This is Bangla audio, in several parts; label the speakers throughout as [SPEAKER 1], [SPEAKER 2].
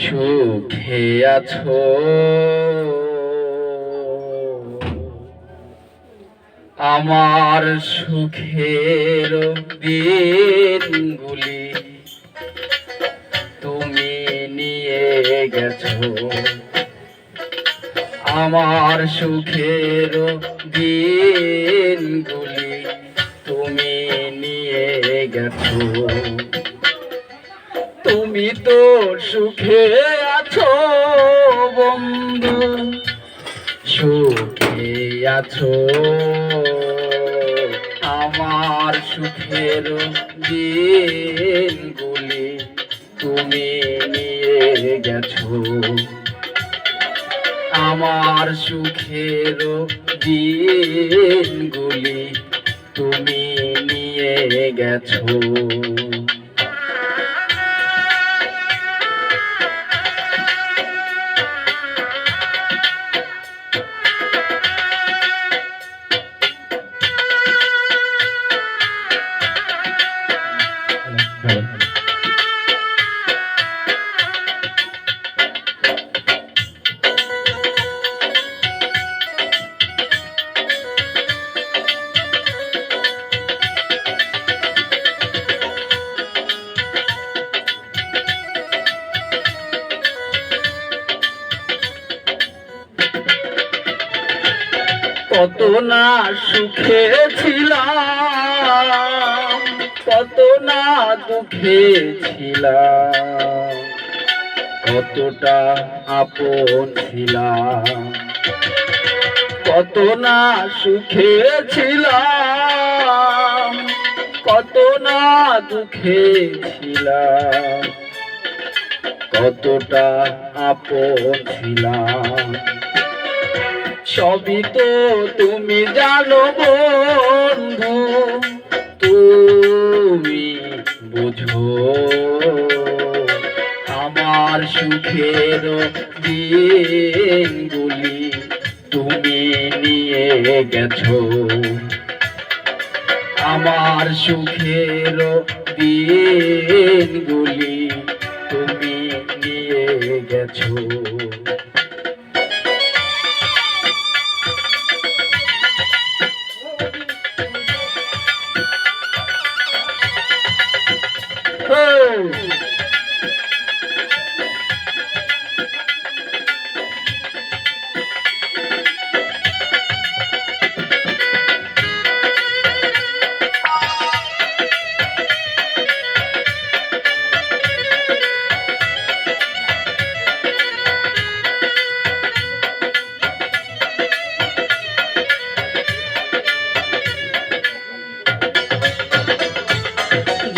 [SPEAKER 1] সুখে আছো আমার সুখের দিনগুলি তুমি নিয়ে গেছো আমার সুখের দিনগুলি তুমি নিয়ে গেছো তুমি তো সুখে আছো বন্ধু সুখে আছো আমার সুখের দিনগুলি তুমি নিয়ে গেছো আমার সুখের দিনগুলি তুমি নিয়ে গেছো কত না সুখে ছিলাম কত না দুঃখে ছিলাম কতটা আপন ছিলাম কত না সুখে ছিলাম কত না দুঃখে ছিলাম কতটা আপন ছিলাম সবই তো তুমি জানো বন্ধু তুমি বুঝো আমার সুখের দিনগুলি তুমি নিয়ে গেছো আমার সুখের দিনগুলি তুমি নিয়ে গেছো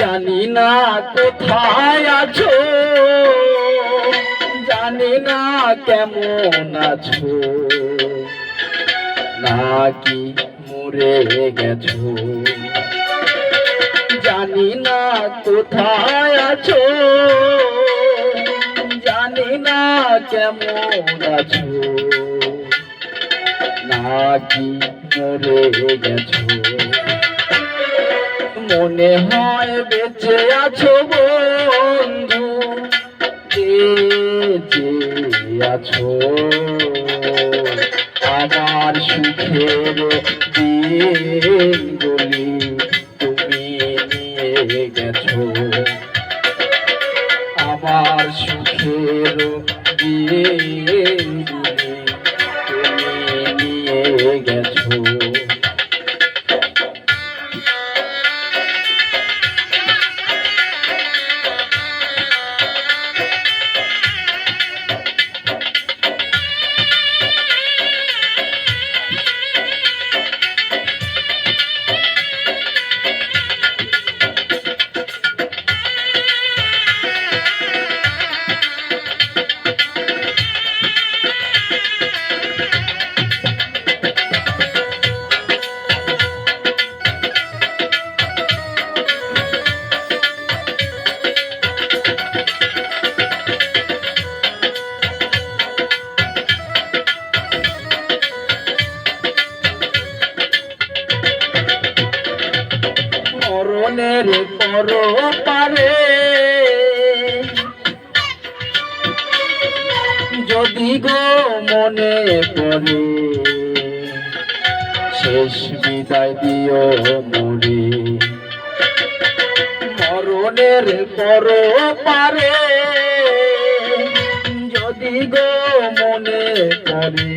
[SPEAKER 1] জানি না কোথায় আছো জানি না কেমন আছো নাকি মরে গেছো জানি না কোথায় আছো জানি না কেমন আছো নাকি মরে গেছো মনে হয় বেঁচে আছো বন্ধু বেঁচে আছো আমার সুখের দিনগুলি তুমি নিয়ে গেছো আমার সুখের দিনগুলি তুমি নিয়ে গেছো মরণের পর পারে যদি গো মনে পড়ে শেষ বিদায় দিও মোরে মরণের পর পারে যদি গো মনে পড়ে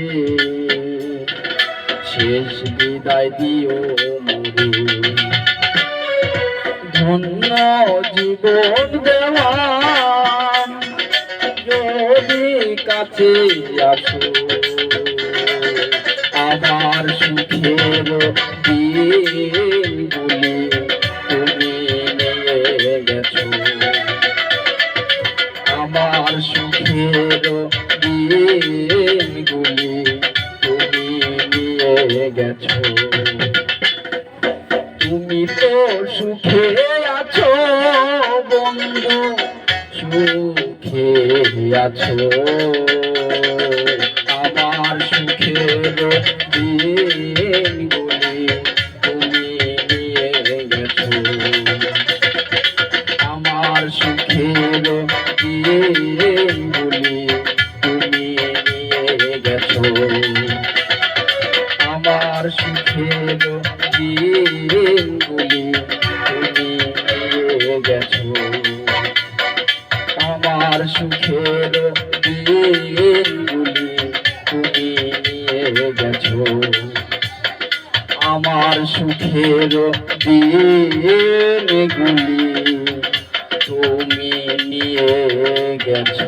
[SPEAKER 1] শেষ বিদায় দিও মোরে ধন্য জীবন দেওয়া যদি কাছে আসো আমার সুখের দিনগুলি তুমি নিয়ে গেছো আমার সুখের দিনগুলি তুমি নিয়ে গেছো তুমি তো সুখে আছো বন্ধু সুখে আছো আমার সুখের দিনগুলি তুমি নিয়ে গেছো আমার সুখের দিনগুলি তুমি নিয়ে গেছো আমার সুখের দিনগুলি তুমি নিয়ে গেছো আমার সুখের দিনগুলি তুমি নিয়ে গেছো আমার সুখের দিনগুলি তুমি নিয়ে গেছো।